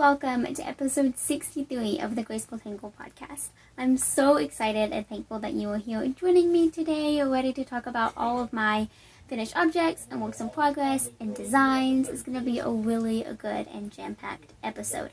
welcome to episode 63 of the Graceful Tangle podcast. I'm so excited and thankful that you are here joining me today, ready to talk about all of my finished objects and works in progress and designs. It's going to be a really good and jam-packed episode.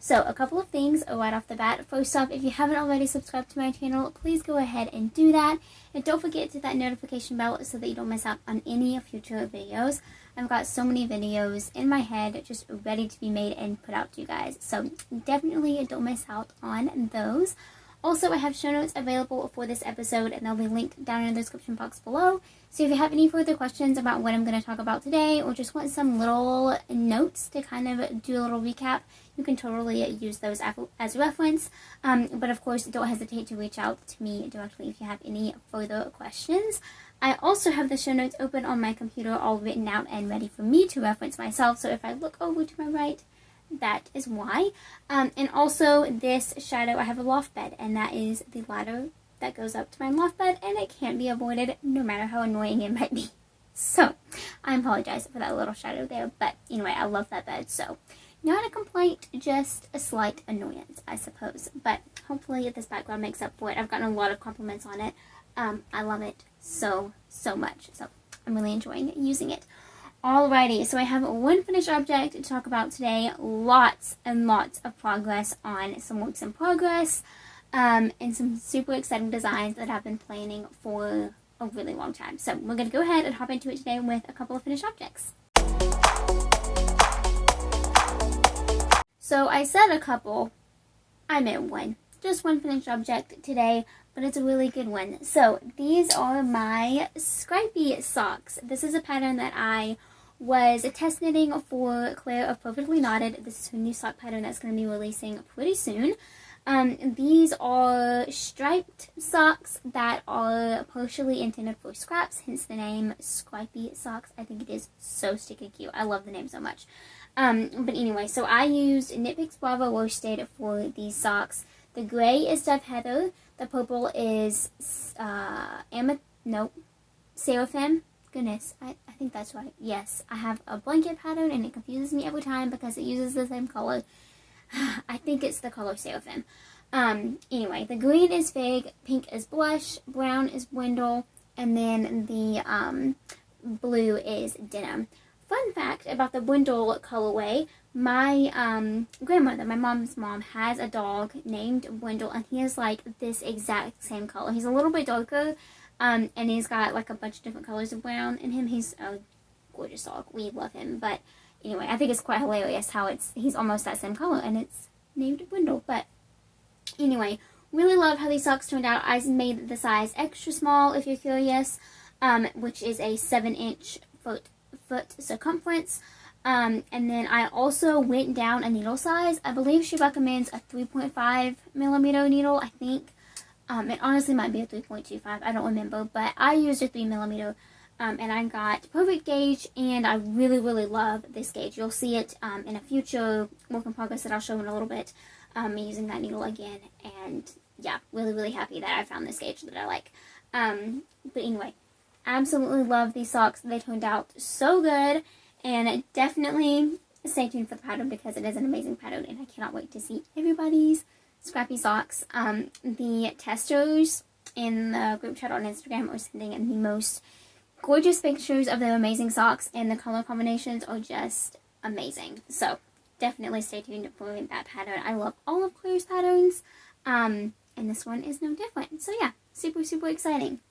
So a couple of things right off the bat. First off, if you haven't already subscribed to my channel, please go ahead and do that. And don't forget to hit that notification bell so that you don't miss out on any future videos. I've got so many videos in my head just ready to be made and put out to you guys. So definitely don't miss out on those. Also, I have show notes available for this episode and they'll be linked down in the description box below. So if you have any further questions about what I'm going to talk about today or just want some little notes to kind of do a little recap, you can totally use those as reference. But of course, don't hesitate to reach out to me directly if you have any further questions. I also have the show notes open on my computer, all written out and ready for me to reference myself. So if I look over to my right, that is why. And also this shadow, I have a loft bed, and that is the ladder that goes up to my loft bed, and it can't be avoided no matter how annoying it might be. So I apologize for that little shadow there, but anyway, I love that bed. So not a complaint, just a slight annoyance, I suppose. But hopefully this background makes up for it. I've gotten a lot of compliments on it. I love it so much. So I'm really enjoying using it. Alrighty, so I have one finished object to talk about today. Lots and lots of progress on some works in progress. And some super exciting designs that I've been planning for a really long time. So we're going to go ahead and hop into it today with a couple of finished objects. So I said a couple, I meant one. Just one finished object today, but it's a really good one. So these are my Stripey socks. This is a pattern that I was test knitting for Claire of Perfectly Knotted. This is her new sock pattern that's going to be releasing pretty soon. These are striped socks that are partially intended for scraps, hence the name Stripey socks. I think it is so sticky cute. I love the name so much. But anyway, so I used Knit Picks Bravo worsted for these socks. The gray is Dove Heather. The purple is Seraphim. Goodness, I think that's right. Yes, I have a blanket pattern and it confuses me every time because it uses the same color. I think it's the color Seraphim. Anyway, the green is Fig, pink is Blush, brown is Wendell, and then the blue is Denim. Fun fact about the Wendell colorway, my grandmother, my mom's mom, has a dog named Wendell, and he is like this exact same color. He's a little bit darker, and he's got like a bunch of different colors of brown in him. He's a gorgeous dog. We love him, but anyway, I think it's quite hilarious how he's almost that same color, and it's named Wendell. But anyway, really love how these socks turned out. I made the size extra small, if you're curious, which is a 7-inch foot circumference. And then I also went down a needle size. I believe she recommends a 3.5 millimeter needle, I think. It honestly might be a 3.25, I don't remember, but I used a 3 millimeter. And I got perfect gauge, and I really love this gauge. You'll see it in a future work in progress that I'll show in a little bit, me using that needle again. And yeah, really happy that I found this gauge that I like. But anyway, absolutely love these socks. They turned out so good, and definitely stay tuned for the pattern because it is an amazing pattern, and I cannot wait to see everybody's scrappy socks. The testers in the group chat on Instagram are sending in the most gorgeous pictures of their amazing socks, and the color combinations are just amazing. So definitely stay tuned for that pattern. I love all of Claire's patterns, and this one is no different. So yeah, super exciting.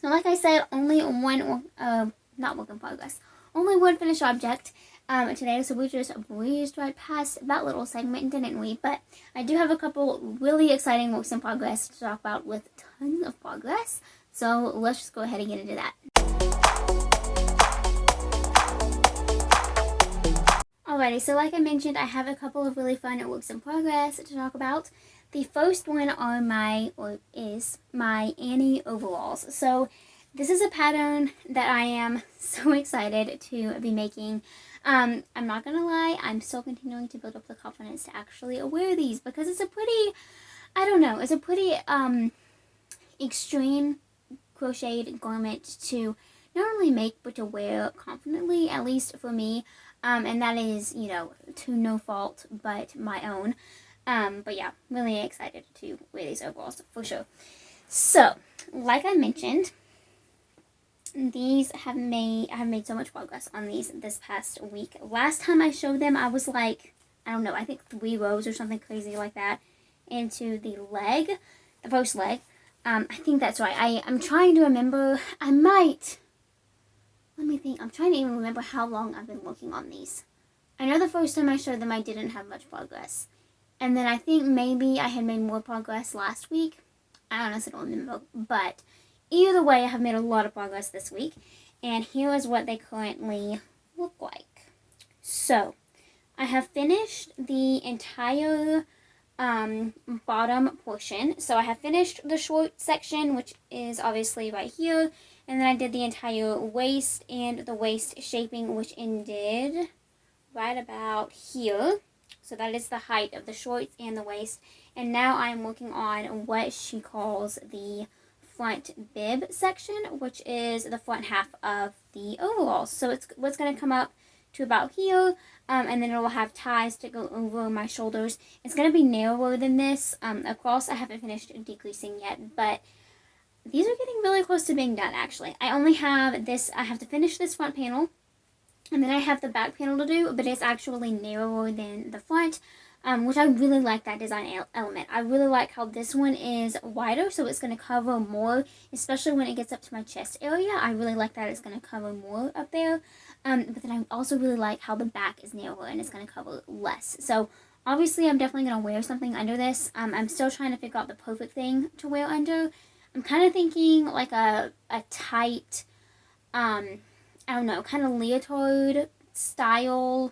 So like I said, only one, not work in progress, only one finished object today, so we just breezed right past that little segment, didn't we? But I do have a couple really exciting works in progress to talk about with tons of progress. So let's just go ahead and get into that. Alrighty, so like I mentioned, I have a couple of really fun works in progress to talk about. The first one is my Annie overalls. So this is a pattern that I am so excited to be making. I'm not gonna lie, I'm still continuing to build up the confidence to actually wear these because it's a pretty, it's a pretty extreme crocheted garment to not only make but to wear confidently, at least for me. And that is, you know, to no fault but my own. But yeah, really excited to wear these overalls for sure. So, like I mentioned, I have made so much progress on these this past week. Last time I showed them, I was like, I don't know, I think 3 rows or something crazy like that into the first leg. I think that's right. I'm trying to remember. Let me think. I'm trying to even remember how long I've been working on these. I know the first time I showed them, I didn't have much progress. And then I think maybe I had made more progress last week. I honestly don't remember. But either way, I have made a lot of progress this week. And here is what they currently look like. So, I have finished the entire bottom portion. So I have finished the short section, which is obviously right here. And then I did the entire waist and the waist shaping, which ended right about here. So that is the height of the shorts and the waist. And now I'm working on what she calls the front bib section, which is the front half of the overalls. So it's what's going to come up to about here, and then it will have ties to go over my shoulders. It's going to be narrower than this. Across, I haven't finished decreasing yet, but these are getting really close to being done, actually. I only have this, I have to finish this front panel, and then I have the back panel to do, but it's actually narrower than the front, which I really like that design element. I really like how this one is wider, so it's going to cover more, especially when it gets up to my chest area. I really like that it's going to cover more up there. But then I also really like how the back is narrower and it's going to cover less. So obviously I'm definitely going to wear something under this. I'm still trying to figure out the perfect thing to wear under. I'm kind of thinking like a tight, I don't know, kind of leotard style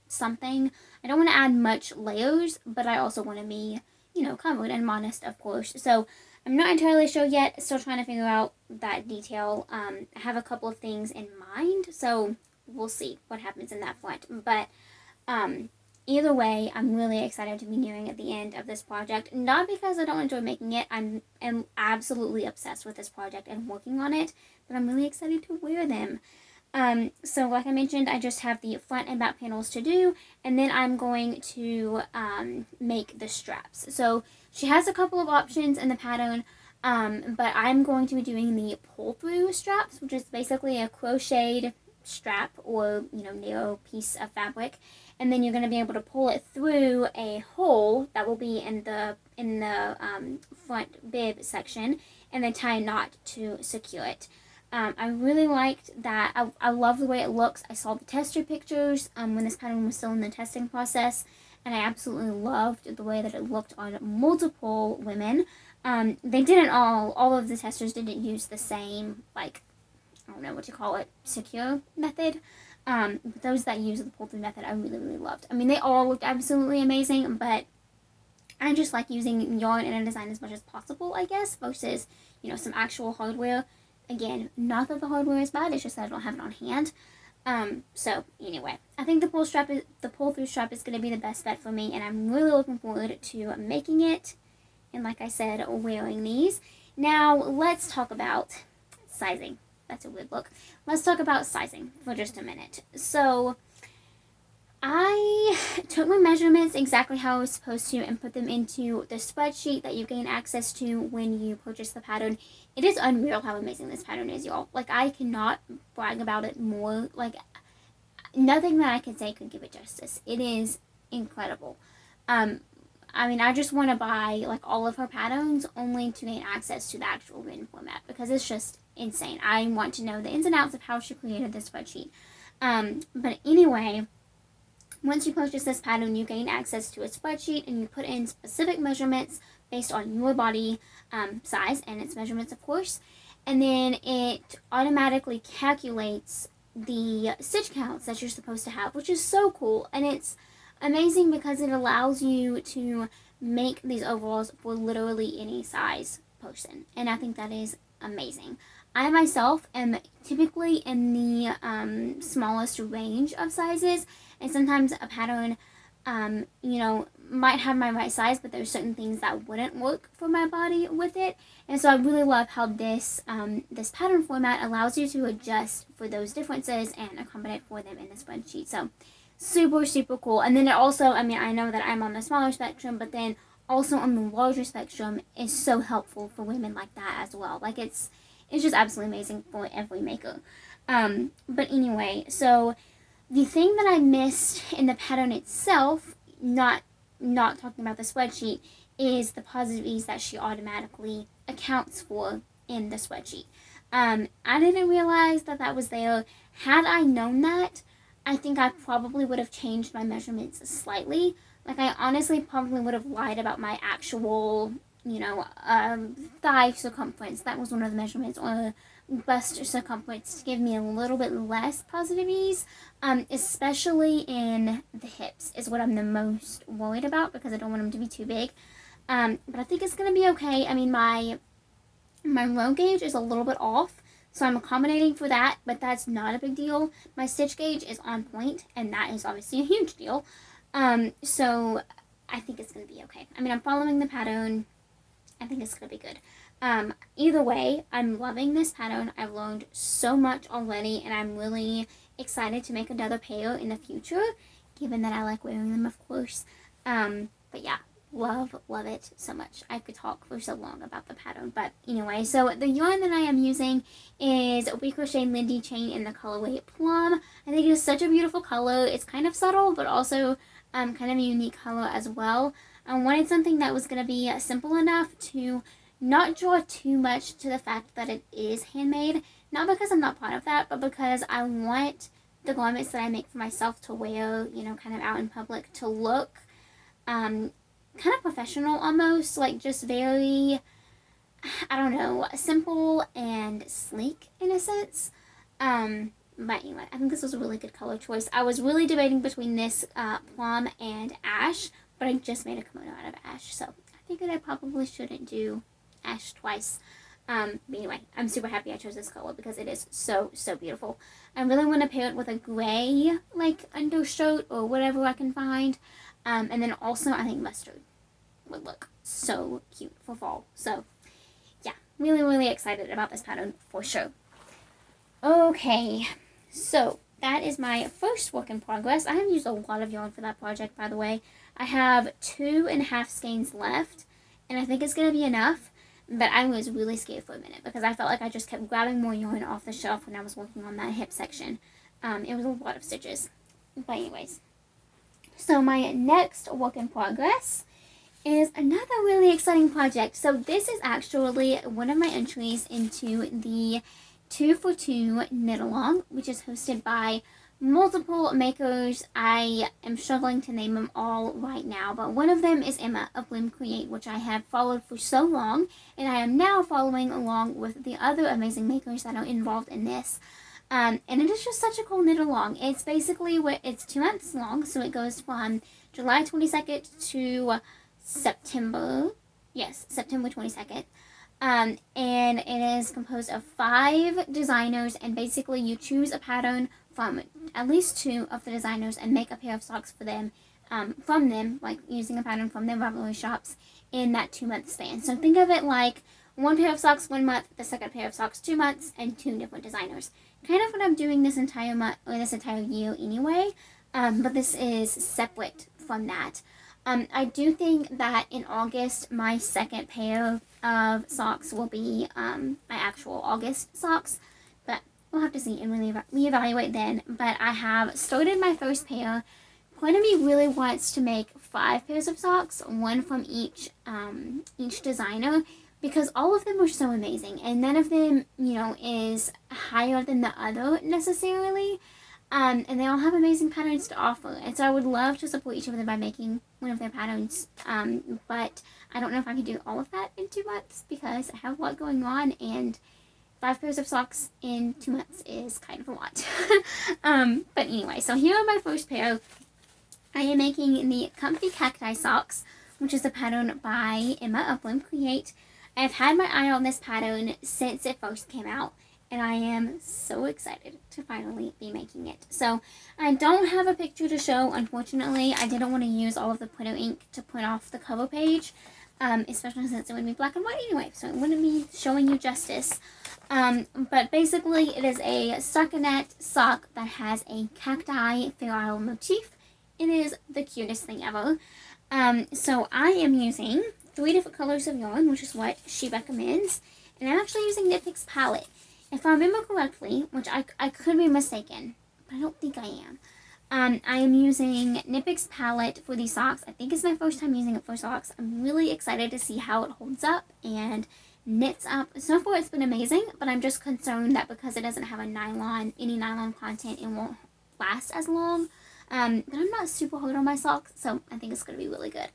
something. I don't want to add much layers, but I also want to be, you know, covered and modest, of course. So I'm not entirely sure yet. Still trying to figure out that detail. I have a couple of things in mind, so we'll see what happens in that front. But either way, I'm really excited to be nearing at the end of this project. Not because I don't enjoy making it. I am absolutely obsessed with this project and working on it, but I'm really excited to wear them. So like I mentioned, I just have the front and back panels to do, and then I'm going to make the straps. So she has a couple of options in the pattern, but I'm going to be doing the pull-through straps, which is basically a crocheted strap or, you know, narrow piece of fabric, and then you're going to be able to pull it through a hole that will be in the front bib section, and then tie a knot to secure it. I really liked that. I love the way it looks. I saw the tester pictures when this pattern was still in the testing process, and I absolutely loved the way that it looked on multiple women. They didn't all of the testers didn't use the same, like, I don't know what you call it, secure method. But those that use the pull-through method, I really, really loved. I mean, they all looked absolutely amazing, but I just like using yarn in a design as much as possible, I guess, versus, you know, some actual hardware. Again, not that the hardware is bad, it's just that I don't have it on hand. So anyway, I think the pull-through strap is going to be the best bet for me, and I'm really looking forward to making it, and like I said, wearing these. Now, let's talk about sizing. That's a weird look. Let's talk about sizing for just a minute. So, I took my measurements exactly how I was supposed to and put them into the spreadsheet that you gain access to when you purchase the pattern. It is unreal how amazing this pattern is, y'all. Like, I cannot brag about it more. Like, nothing that I can say could give it justice. It is incredible. I mean, I just want to buy, like, all of her patterns only to gain access to the actual written format because it's just insane. I want to know the ins and outs of how she created this spreadsheet. But anyway, once you purchase this pattern, you gain access to a spreadsheet and you put in specific measurements based on your body size and its measurements, of course. And then it automatically calculates the stitch counts that you're supposed to have, which is so cool. And it's amazing because it allows you to make these overalls for literally any size person. And I think that is amazing. I myself am typically in the smallest range of sizes, and sometimes a pattern, you know, might have my right size, but there's certain things that wouldn't work for my body with it. And so I really love how this this pattern format allows you to adjust for those differences and accommodate for them in the spreadsheet. So super, super cool. And then it also, I mean, I know that I'm on the smaller spectrum, but then also on the larger spectrum is so helpful for women like that as well. Like it's just absolutely amazing for every maker. But anyway, so the thing that I missed in the pattern itself, not talking about the spreadsheet, is the positive ease that she automatically accounts for in the spreadsheet. I didn't realize that that was there. Had I known that, I think I probably would have changed my measurements slightly. Like, I honestly probably would have lied about my actual, you know, thigh circumference. That was one of the measurements, or bust circumference, to give me a little bit less positive ease, especially in the hips is what I'm the most worried about, because I don't want them to be too big. But I think it's going to be okay. I mean, my row gauge is a little bit off, so I'm accommodating for that, but that's not a big deal. My stitch gauge is on point, and that is obviously a huge deal. So I think it's going to be okay. I mean, I'm following the pattern. I think it's going to be good. Either way, I'm loving this pattern. I've learned so much already, and I'm really excited to make another pair in the future, given that I like wearing them, of course. But yeah, love it so much. I could talk for so long about the pattern, but anyway, so the yarn that I am using is We Crochet Lindy Chain in the colorway Plum. I think it is such a beautiful color. It's kind of subtle, but also kind of a unique color as well. I wanted something that was going to be simple enough to not draw too much to the fact that it is handmade. Not because I'm not proud of that, but because I want the garments that I make for myself to wear, you know, kind of out in public, to look kind of professional almost, like just very, I don't know, simple and sleek in a sense. But anyway, I think this was a really good color choice. I was really debating between this plum and ash, but I just made a kimono out of ash, so I figured I probably shouldn't do ash twice. But anyway, I'm super happy I chose this color because it is so beautiful. I really want to pair it with a gray like undershirt or whatever I can find, and then also I think mustard would look so cute for fall. So yeah, really excited about this pattern for sure. Okay, so that is my first work in progress. I have used a lot of yarn for that project, by the way. I have 2.5 skeins left, and I think it's going to be enough, but I was really scared for a minute because I felt like I just kept grabbing more yarn off the shelf when I was working on that hip section. It was a lot of stitches. But anyways, so my next work in progress is another really exciting project. So this is actually one of my entries into the 2 for 2 knit along, which is hosted by multiple makers. I am struggling to name them all right now, but one of them is Emma of Bloom Create, which I have followed for so long, and I am now following along with the other amazing makers that are involved in this. And it is just such a cool knit along. It's basically it's 2 months long, so it goes from July 22nd to September 22nd. And it is composed of 5 designers, and basically you choose a pattern from at least 2 of the designers and make a pair of socks for them, from them, like using a pattern from their Ravelry shops in that 2-month span. So think of it like 1 pair of socks 1 month, the second pair of socks 2 months, and 2 different designers. Kind of what I'm doing this entire month, or this entire year anyway, but this is separate from that. I do think that in August, my second pair of socks will be my actual August socks, but we'll have to see and really reevaluate then. But I have started my first pair. Part of me really wants to make 5 pairs of socks, 1 from each designer, because all of them are so amazing, and none of them, you know, is higher than the other necessarily. And they all have amazing patterns to offer. And so I would love to support each of them by making one of their patterns. But I don't know if I can do all of that in 2 months because I have a lot going on. And 5 pairs of socks in 2 months is kind of a lot. But anyway, so here are my first pair. I am making the Comfy Cacti Socks, which is a pattern by Emma of Bloom Create. I've had my eye on this pattern since it first came out. and I am so excited to finally be making it. So I don't have a picture to show, unfortunately. I didn't want to use all of the Play-Doh ink to print off the cover page, especially since it would be black and white anyway, so it wouldn't be showing you justice. But basically it is a stockinette sock that has a cacti floral motif. It is the cutest thing ever. So I am using 3 different colors of yarn, which is what she recommends. And I'm actually using Knit Picks palette. If I remember correctly, which I could be mistaken, but I don't think I am. I am using Knit Picks palette for these socks. I think it's my first time using it for socks. I'm really excited to see how it holds up and knits up. So far it's been amazing, but I'm just concerned that because it doesn't have any nylon content, it won't last as long. But I'm not super hard on my socks, so I think it's going to be really good.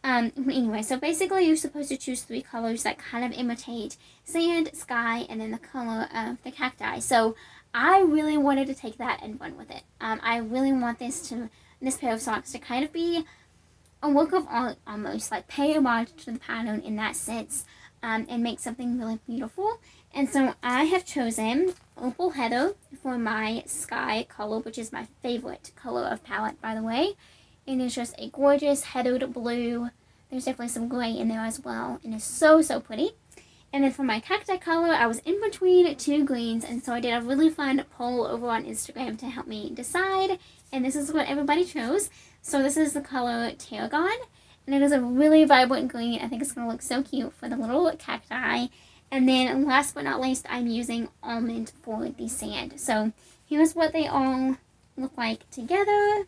Anyway, so basically you're supposed to choose 3 colors that kind of imitate sand, sky, and then the color of the cacti. So I really wanted to take that and run with it. I really want this pair of socks to kind of be a work of art almost, like pay homage to the pattern in that sense, and make something really beautiful. And so I have chosen Opal Heather for my sky color, which is my favorite color of palette, by the way. It is just a gorgeous heathered blue. There's definitely some gray in there as well, and it's so, so pretty. And then for my cacti color, I was in between 2 greens, and so I did a really fun poll over on Instagram to help me decide, and this is what everybody chose. So this is the color Tarragon, and it is a really vibrant green. I think it's going to look so cute for the little cacti. And then last but not least, I'm using Almond for the sand. So here's what they all look like together.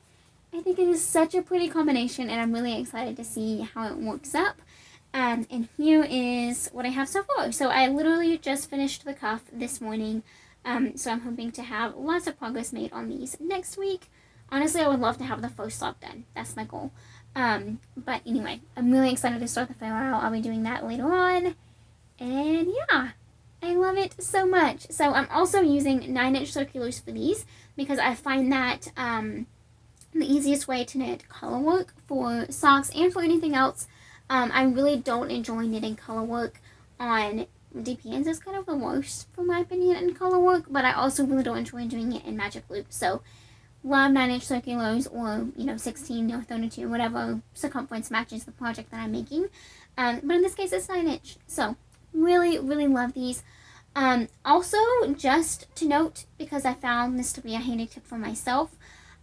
I think it is such a pretty combination, and I'm really excited to see how it works up. And here is what I have so far. So I literally just finished the cuff this morning, so I'm hoping to have lots of progress made on these next week. Honestly, I would love to have the first sock done. That's my goal. But anyway, I'm really excited to start the flower. I'll be doing that later on. And yeah, I love it so much. So I'm also using 9-inch circulars for these because I find that the easiest way to knit color work for socks and for anything else. I really don't enjoy knitting color work on DPNs. It's kind of the worst for my opinion in color work, but I also really don't enjoy doing it in Magic Loop. So love 9-inch circulars, or 16 or 32, whatever circumference matches the project that I'm making. But in this case it's 9-inch. So really, really love these. Also, just to note, because I found this to be a handy tip for myself,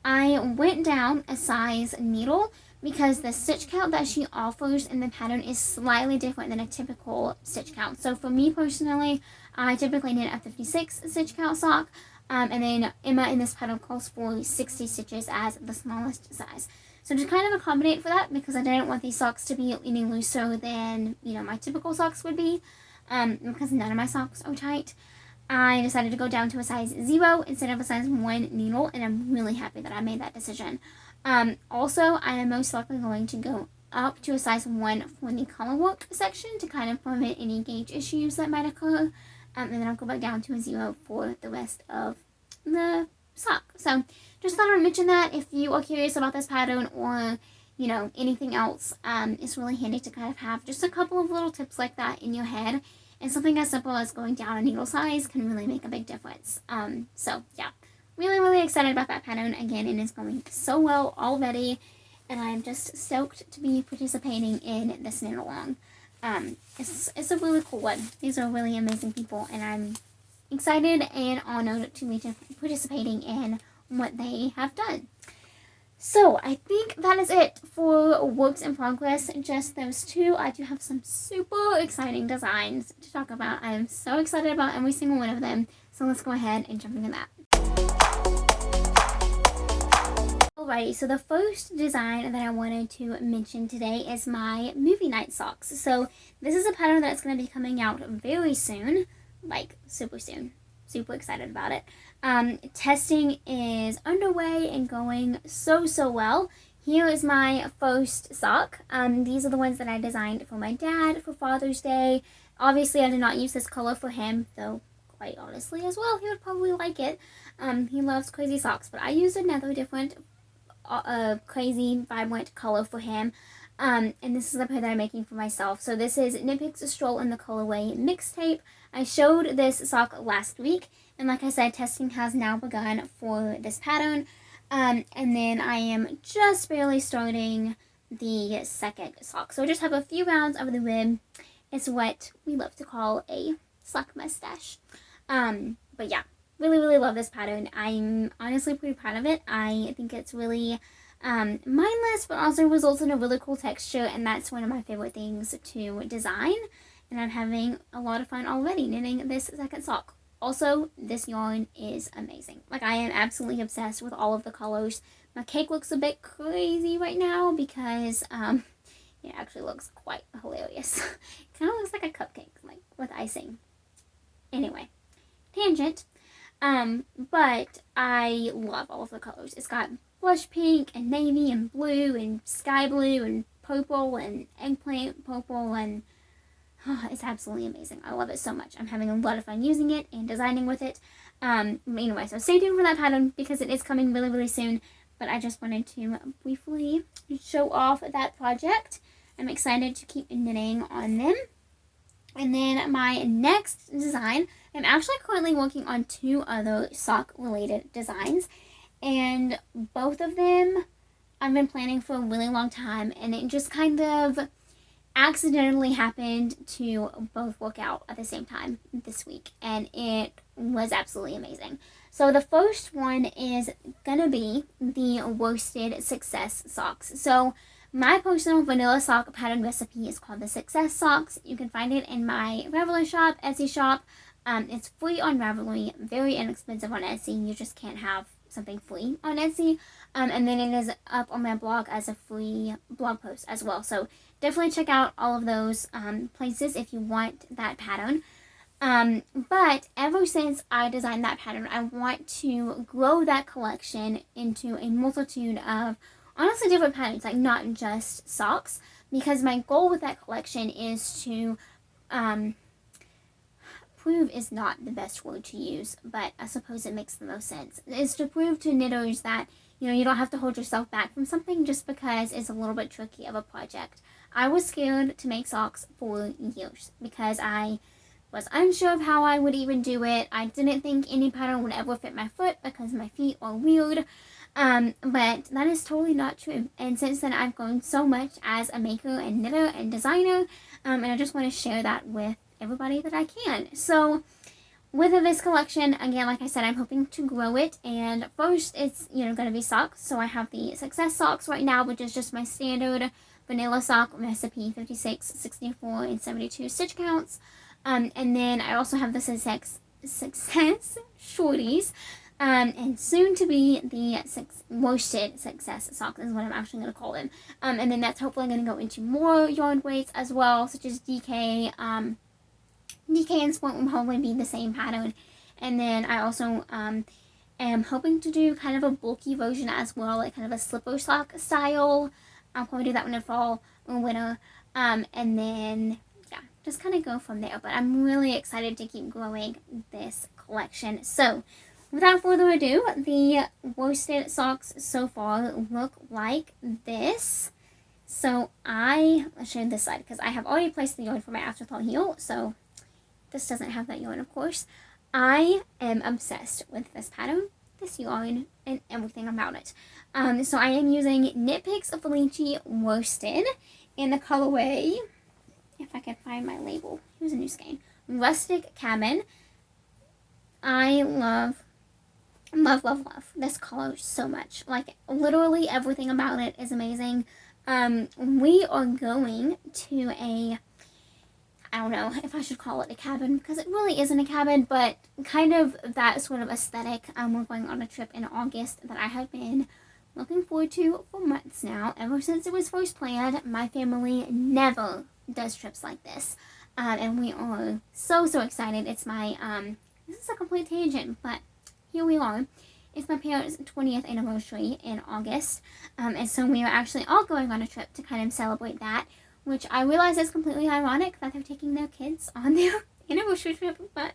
I went down a size needle because the stitch count that she offers in the pattern is slightly different than a typical stitch count. So for me personally, I typically knit a 56 stitch count sock, and then Emma in this pattern calls for 60 stitches as the smallest size. So to kind of accommodate for that, because I didn't want these socks to be any looser than my typical socks would be, because none of my socks are tight, I decided to go down to a size 0 instead of a size 1 needle, and I'm really happy that I made that decision. Also, I am most likely going to go up to a size 1 for the color work section to kind of prevent any gauge issues that might occur, and then I'll go back down to a 0 for the rest of the sock. So just thought I'd mention that if you are curious about this pattern, or anything else, it's really handy to kind of have just a couple of little tips like that in your head, and something as simple as going down a needle size can really make a big difference. So yeah, really, really excited about that pattern. Again, it is going so well already, and I'm just stoked to be participating in this knit along. It's a really cool one. These are really amazing people, and I'm excited and honored to be participating in what they have done. So I think that is it for works in progress, just those 2. I do have some super exciting designs to talk about. I am so excited about every single one of them. So let's go ahead and jump into that. Alrighty, so the first design that I wanted to mention today is my movie night socks. So this is a pattern that's going to be coming out very soon, like super soon. Super excited about it. Testing is underway and going so well. Here is my first sock. These are the ones that I designed for my dad for Father's Day. Obviously, I did not use this color for him, though quite honestly as well, he would probably like it. He loves crazy socks, but I used another different crazy vibrant color for him. And this is the pair that I'm making for myself. So this is Knit Picks Stroll in the colorway Mixtape. I showed this sock last week, and like I said, testing has now begun for this pattern. And then I am just barely starting the second sock. So I just have a few rounds of the rib. It's what we love to call a slack mustache. But yeah, really love this pattern. I'm honestly pretty proud of it. I think it's really mindless, but also results in a really cool texture, and that's one of my favorite things to design. And I'm having a lot of fun already knitting this second sock. Also, this yarn is amazing. Like, I am absolutely obsessed with all of the colors. My cake looks a bit crazy right now because it actually looks quite hilarious. It kind of looks like a cupcake, like with icing. Anyway, tangent. But I love all of the colors. It's got blush pink and navy and blue and sky blue and purple and eggplant purple, and it's absolutely amazing. I love it so much. I'm having a lot of fun using it and designing with it. Anyway, so stay tuned for that pattern because it is coming really soon. But I just wanted to briefly show off that project. I'm excited to keep knitting on them. And then my next design, I'm actually currently working on 2 other sock related designs, and both of them I've been planning for a really long time, and it just kind of accidentally happened to both work out at the same time this week, and it was absolutely amazing. So the first one is gonna be the worsted success socks. So my personal vanilla sock pattern recipe is called the Success Socks. You can find it in my Ravelry shop, Etsy shop. It's free on Ravelry, very inexpensive on Etsy. You just can't have something free on Etsy. And then it is up on my blog as a free blog post as well. So definitely check out all of those places if you want that pattern. But ever since I designed that pattern, I want to grow that collection into a multitude of honestly different patterns, like not just socks, because my goal with that collection is to prove is not the best word to use, but I suppose it makes the most sense, is to prove to knitters that, you know, you don't have to hold yourself back from something just because it's a little bit tricky of a project. I was scared to make socks for years because I was unsure of how I would even do it. I didn't think any pattern would ever fit my foot because my feet are weird. But that is totally not true. And since then, I've grown so much as a maker and knitter and designer. And I just want to share that with everybody that I can. So with this collection, again, like I said, I'm hoping to grow it. And first, it's, you know, going to be socks. So I have the Success Socks right now, which is just my standard vanilla sock recipe, 56, 64, and 72 stitch counts. And then I also have the Success Shorties. And soon to be the worsted success socks is what I'm actually going to call them. And then that's hopefully going to go into more yarn weights as well, such as DK. DK and Sport will probably be the same pattern. And then I also am hoping to do kind of a bulky version as well, like kind of a slipper sock style. I'll probably do that one in fall or winter. And then, yeah, just kind of go from there. But I'm really excited to keep growing this collection. So without further ado, the worsted socks so far look like this. So let's show you this side because I have already placed the yarn for my afterthought heel. So this doesn't have that yarn, of course. I am obsessed with this pattern, this yarn, and everything about it. So I am using Knit Picks Felici Worsted in the colorway, if I can find my label, here's a new skein, Rustic Cabin. I love this color so much. Like, literally everything about it is amazing. We are going to I don't know if I should call it a cabin because it really isn't a cabin, but kind of that sort of aesthetic. We're going on a trip in August that I have been looking forward to for months now. Ever since it was first planned, my family never does trips like this. And we are so excited. It's my, this is a complete tangent, but here we are. It's my parents' 20th anniversary in August, and so we are actually all going on a trip to kind of celebrate that, which I realize is completely ironic that they're taking their kids on their anniversary trip, but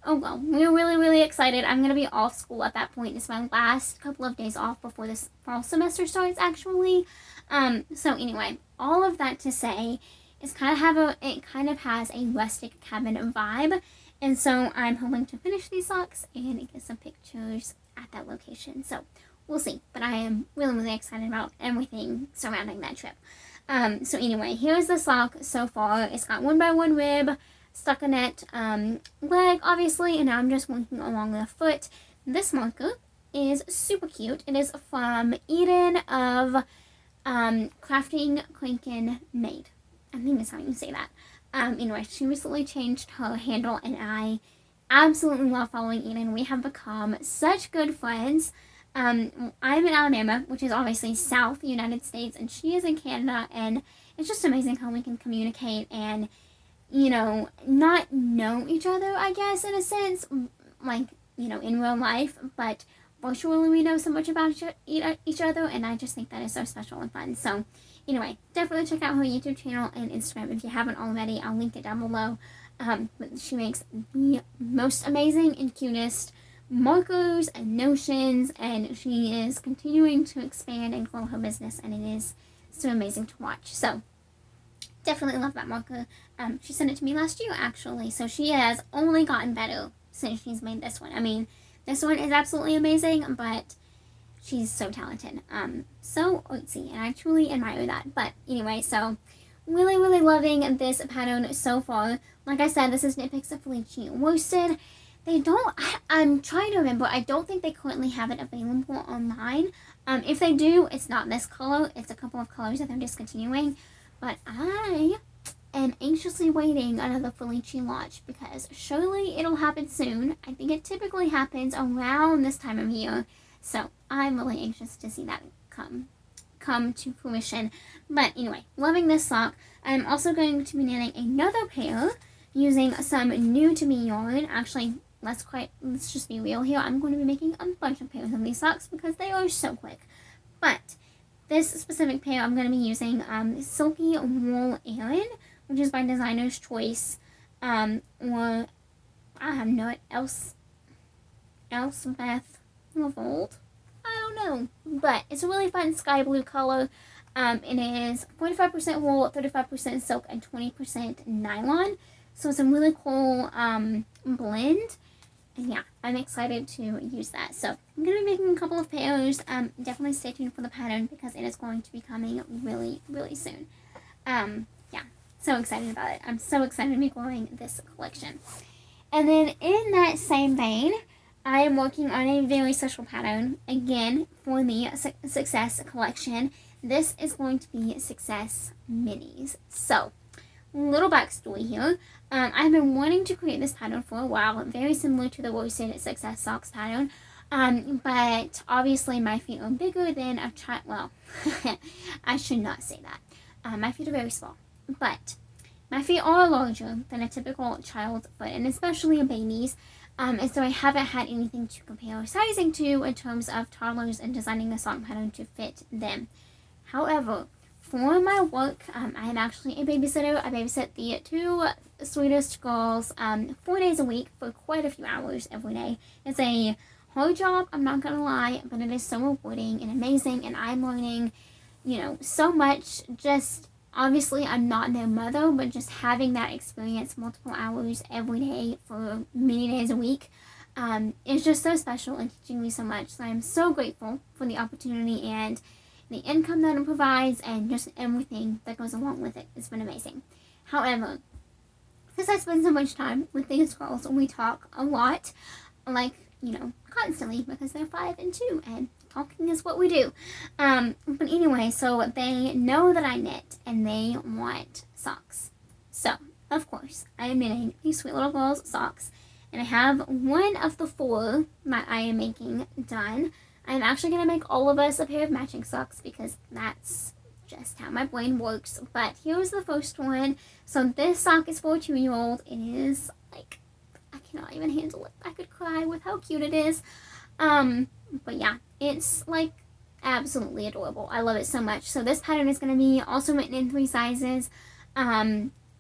oh well, we're really, really excited. I'm going to be off school at that point. It's my last couple of days off before this fall semester starts, actually. So anyway, all of that to say, it kind of has a rustic cabin vibe, and so I'm hoping to finish these socks and get some pictures at that location. So we'll see, but I am really, really excited about everything surrounding that trip. So anyway, here's the sock so far. It's got 1x1 rib, stockinette leg, obviously, and now I'm just working along the foot. This marker is super cute. It is from Eden of Crafting Crankin Made. I think that's how you say that. Anyway, she recently changed her handle, and I absolutely love following Eden. We have become such good friends. I'm in Alabama, which is obviously South United States, and she is in Canada, and it's just amazing how we can communicate and, you know, not know each other, I guess, in a sense, like, you know, in real life, but virtually we know so much about each other, and I just think that is so special and fun. So anyway, definitely check out her YouTube channel and Instagram if you haven't already. I'll link it down below. But she makes the most amazing and cutest markers and notions, and she is continuing to expand and grow her business, and it is so amazing to watch. So definitely love that marker. She sent it to me last year, actually, so she has only gotten better since she's made this one. I mean, this one is absolutely amazing, but she's so talented, so artsy, and I truly admire that. But anyway, so really, really loving this pattern so far. Like I said, this is Knit Picks of Felici Worsted. I'm trying to remember, I don't think they currently have it available online. If they do, it's not this color, it's a couple of colors that they're discontinuing, but I am anxiously waiting another Felici launch, because surely it'll happen soon. I think it typically happens around this time of year, so I'm really anxious to see that come to fruition. But anyway, loving this sock. I'm also going to be knitting another pair using some new to me yarn. Actually, let's just be real here. I'm going to be making a bunch of pairs of these socks because they are so quick. But this specific pair, I'm going to be using Silky Wool Erin, which is by Designer's Choice, or I have no Elsbeth Revolt. I don't know, but it's a really fun sky blue color. It is 45% wool, 35% silk, and 20% nylon. So it's a really cool blend. And yeah, I'm excited to use that. So I'm going to be making a couple of pairs. Definitely stay tuned for the pattern because it is going to be coming really, really soon. Yeah, so excited about it. I'm so excited to be growing this collection. And then in that same vein, I am working on a very special pattern, again, for the Success collection. This is going to be Success Minis. So, little backstory here. I've been wanting to create this pattern for a while, very similar to the worsted Success Socks pattern. But obviously my feet are bigger than a child. Well, I should not say that. My feet are very small, but my feet are larger than a typical child's foot, and especially a baby's. And so I haven't had anything to compare sizing to in terms of toddlers and designing a sock pattern to fit them. However, for my work, I am actually a babysitter. I babysit the two sweetest girls 4 days a week for quite a few hours every day. It's a hard job, I'm not gonna lie, but it is so rewarding and amazing, and I'm learning, you know, so much. Just obviously I'm not their mother, but just having that experience multiple hours every day for many days a week is just so special and teaching me so much. So I'm so grateful for the opportunity and the income that it provides and just everything that goes along with it. It's been amazing. However, because I spend so much time with these girls, we talk a lot, like, you know, constantly, because they're 5 and 2, and talking is what we do. But anyway, so they know that I knit, and they want socks. So, of course, I am knitting these sweet little girls' socks, and I have one of the 4 that I am making done. I'm actually going to make all of us a pair of matching socks because that's just how my brain works. But here's the first one. So this sock is for a 2-year-old. It is, like, I cannot even handle it. I could cry with how cute it is. But yeah, it's, like, absolutely adorable. I love it so much. So this pattern is going to be also written in 3 sizes.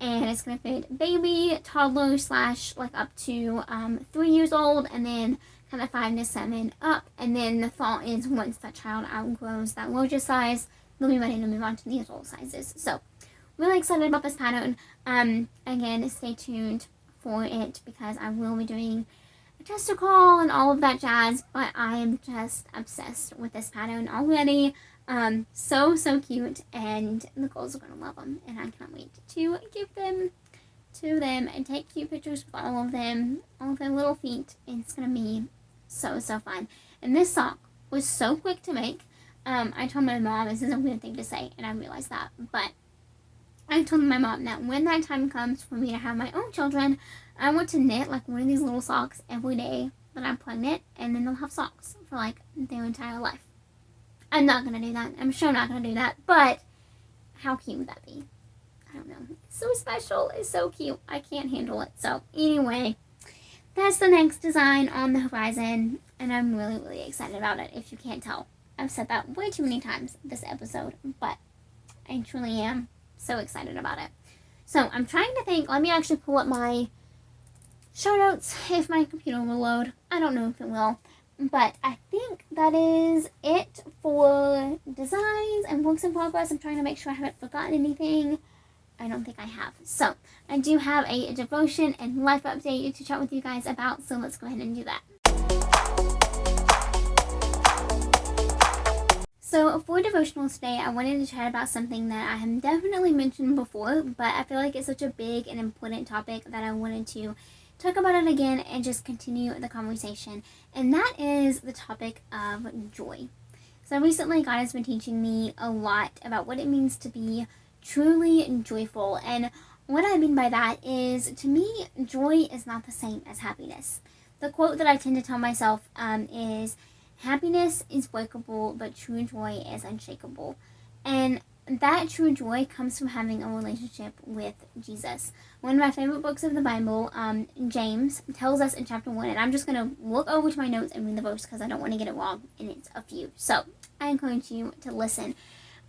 and it's going to fit baby, toddler / like up to 3 years old, and then kind of 5 to 7 up. And then the thought is once that child outgrows that larger size, they'll be ready to move on to these little sizes. So really excited about this pattern. Again, stay tuned for it because I will be doing a tester call and all of that jazz, but I am just obsessed with this pattern already. So cute, and the girls are going to love them, and I can't wait to give them to them and take cute pictures with all of them, all of their little feet. It's going to be so fun. And this sock was so quick to make. I told my mom, this is a weird thing to say, and I realized that, but I told my mom that when that time comes for me to have my own children, I want to knit like one of these little socks every day that I'm pregnant, and then they'll have socks for like their entire life. I'm not going to do that. I'm sure I'm not going to do that, but how cute would that be? I don't know. It's so special. It's so cute. I can't handle it. So anyway, that's the next design on the horizon, and I'm really excited about it, if you can't tell. I've said that way too many times this episode, but I truly am so excited about it. So I'm trying to think. Let me actually pull up my show notes if my computer will load. I don't know if it will. But I think that is it for designs and works in progress. I'm trying to make sure I haven't forgotten anything. I don't think I have. So I do have a devotion and life update to chat with you guys about. So let's go ahead and do that. So for devotional today, I wanted to chat about something that I have definitely mentioned before, but I feel like it's such a big and important topic that I wanted to talk about it again and just continue the conversation, and that is the topic of joy. So recently God has been teaching me a lot about what it means to be truly joyful, and what I mean by that is, to me, joy is not the same as happiness. The quote that I tend to tell myself is, happiness is breakable, but true joy is unshakable. And that true joy comes from having a relationship with Jesus. One of my favorite books of the Bible, James, tells us in chapter 1, and I'm just going to look over to my notes and read the verse because I don't want to get it wrong, and it's a few. So I encourage you to listen.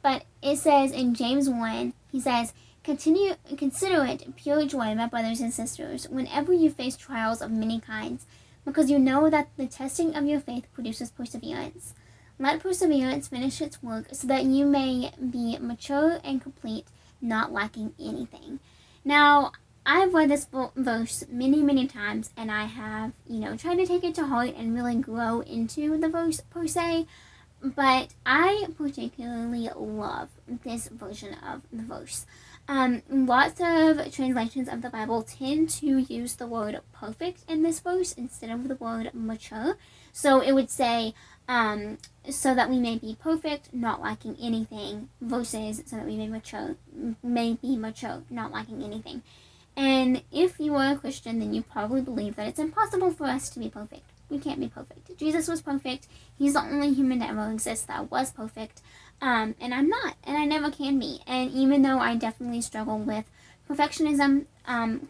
But it says in James 1, he says, consider it pure joy, my brothers and sisters, whenever you face trials of many kinds, because you know that the testing of your faith produces perseverance. Let perseverance finish its work so that you may be mature and complete, not lacking anything. Now, I've read this verse many times, and I have, tried to take it to heart and really grow into the verse per se, but I particularly love this version of the verse. Lots of translations of the Bible tend to use the word perfect in this verse instead of the word mature. So it would say, so that we may be perfect, not lacking anything, versus so that we may be mature, not lacking anything. And if you are a Christian, then you probably believe that it's impossible for us to be perfect. We can't be perfect. Jesus was perfect. He's the only human that ever exists that was perfect. And I'm not, and I never can be. And even though I definitely struggle with perfectionism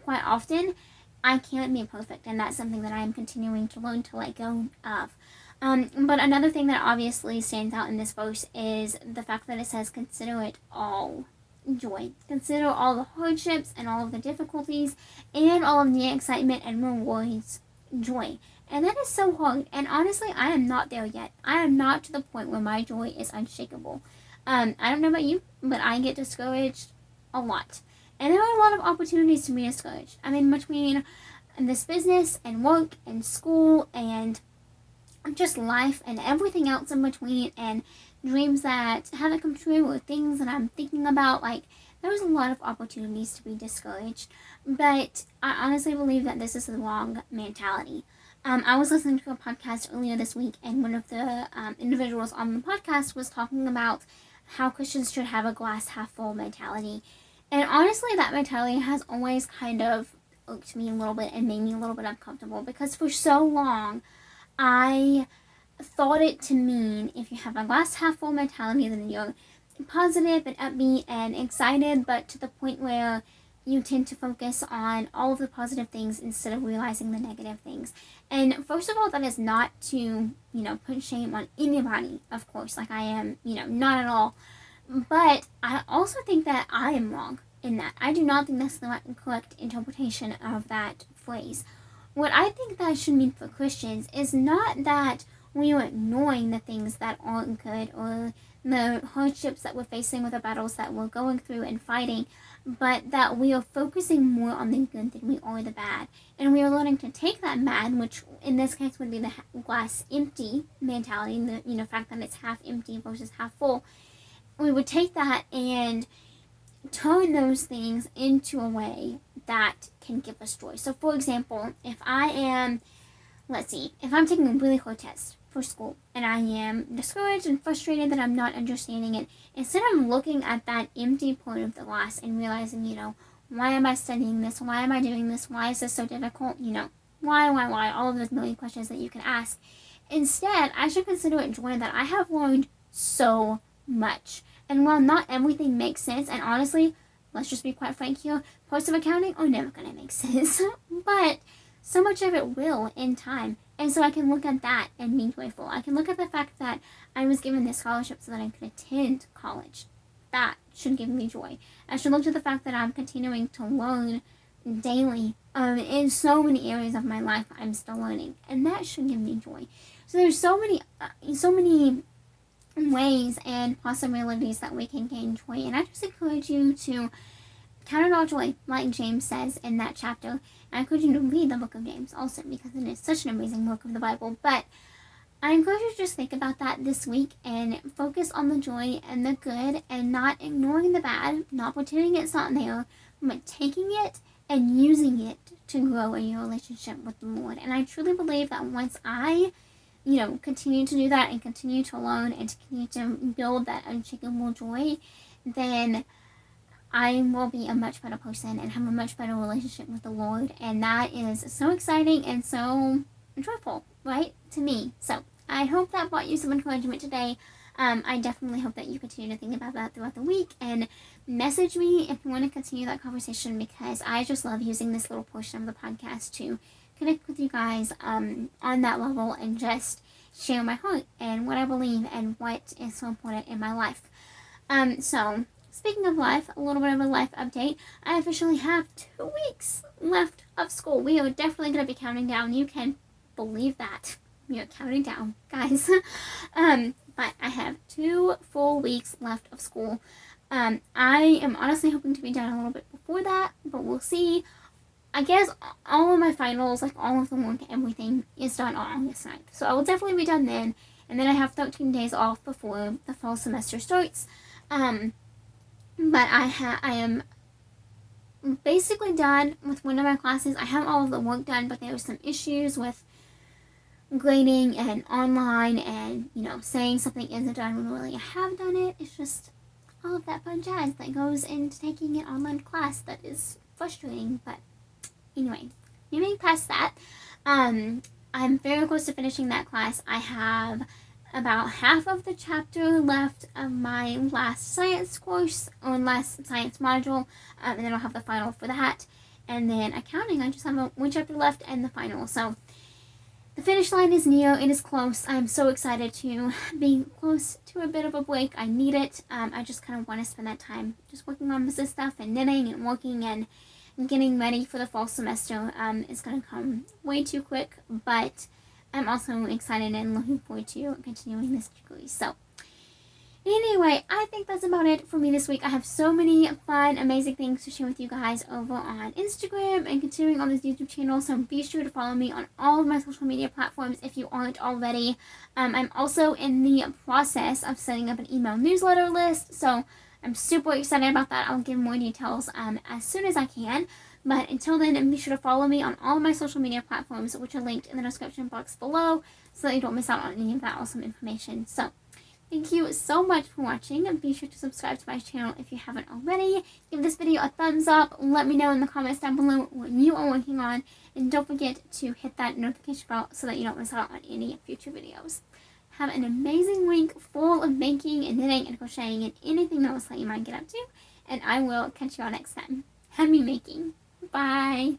quite often, I can't be perfect, and that's something that I am continuing to learn to let go of. But another thing that obviously stands out in this verse is the fact that it says, consider it all joy. Consider all the hardships and all of the difficulties and all of the excitement and rewards joy. And that is so hard. And honestly, I am not there yet. I am not to the point where my joy is unshakable. I don't know about you, but I get discouraged a lot. And there are a lot of opportunities to be discouraged. I mean, between this business and work and school and just life and everything else in between, and dreams that haven't come true or things that I'm thinking about, like, there's a lot of opportunities to be discouraged. But I honestly believe that this is the wrong mentality. I was listening to a podcast earlier this week, and one of the individuals on the podcast was talking about how Christians should have a glass half full mentality. And honestly, that mentality has always kind of irked me a little bit and made me a little bit uncomfortable, because for so long I thought it to mean if you have a glass half full mentality, then you're positive and upbeat and excited, but to the point where you tend to focus on all of the positive things instead of realizing the negative things. And first of all, that is not to, put shame on anybody, of course, like I am, not at all. But I also think that I am wrong in that. I do not think that's the correct interpretation of that phrase. What I think that should mean for Christians is not that we are ignoring the things that aren't good or the hardships that we're facing with the battles that we're going through and fighting, but that we are focusing more on the good than we are the bad. And we are learning to take that bad, which in this case would be the glass empty mentality, the fact that it's half empty versus half full. We would take that and turn those things into a way that can give us joy. So for example, if I'm taking a really hard test for school and I am discouraged and frustrated that I'm not understanding it, instead of looking at that empty part of the glass and realizing, why am I studying this? Why am I doing this? Why is this so difficult? Why? All of those million questions that you can ask. Instead, I should consider it joy that I have learned so much. And while not everything makes sense, and honestly, let's just be quite frank here, parts of accounting are never going to make sense. But so much of it will in time. And so I can look at that and be grateful. I can look at the fact that I was given this scholarship so that I could attend college. That should give me joy. I should look to the fact that I'm continuing to learn daily. In so many areas of my life, I'm still learning. And that should give me joy. So there's so many ways and possibilities that we can gain joy. And I just encourage you to count it all joy, like James says in that chapter. I encourage you to read the book of James also, because it is such an amazing book of the Bible. But I encourage you to just think about that this week and focus on the joy and the good and not ignoring the bad, not pretending it's not there, but taking it and using it to grow in your relationship with the Lord. And I truly believe that once I continue to do that and continue to learn and to continue to build that unshakable joy, then I will be a much better person and have a much better relationship with the Lord. And that is so exciting and so joyful, right, to me. So I hope that brought you some encouragement today. I definitely hope that you continue to think about that throughout the week and message me if you want to continue that conversation, because I just love using this little portion of the podcast to connect with you guys on that level and just share my heart and what I believe and what is so important in my life. So speaking of life, a little bit of a life update. I officially have 2 weeks left of school. We are definitely going to be counting down. You can believe that. We are counting down, guys. But I have 2 full weeks left of school. I am honestly hoping to be done a little bit before that, but we'll see. I guess all of my finals, like all of the work, everything is done on August 9th. So I will definitely be done then. And then I have 13 days off before the fall semester starts. But I am basically done with one of my classes. I have all of the work done, but there were some issues with grading and online and, saying something isn't done when really I have done it. It's just all of that fun jazz that goes into taking an online class that is frustrating. But anyway, moving past that, I'm very close to finishing that class. I have about half of the chapter left of my last science course, or last science module, and then I'll have the final for that. And then accounting, I just have one chapter left and the final. So the finish line is near, it is close. I'm so excited to be close to a bit of a break. I need it. I just kind of want to spend that time just working on business stuff and knitting and working and getting ready for the fall semester. It's going to come way too quick, but I'm also excited and looking forward to continuing this degree. So anyway, I think that's about it for me this week. I have so many fun, amazing things to share with you guys over on Instagram and continuing on this YouTube channel. So be sure to follow me on all of my social media platforms if you aren't already. I'm also in the process of setting up an email newsletter list. So I'm super excited about that. I'll give more details as soon as I can. But until then, be sure to follow me on all of my social media platforms, which are linked in the description box below, so that you don't miss out on any of that awesome information. So thank you so much for watching, and be sure to subscribe to my channel if you haven't already. Give this video a thumbs up. Let me know in the comments down below what you are working on. And don't forget to hit that notification bell so that you don't miss out on any future videos. Have an amazing week full of baking and knitting and crocheting and anything else that you might get up to. And I will catch you all next time. Happy making. Bye.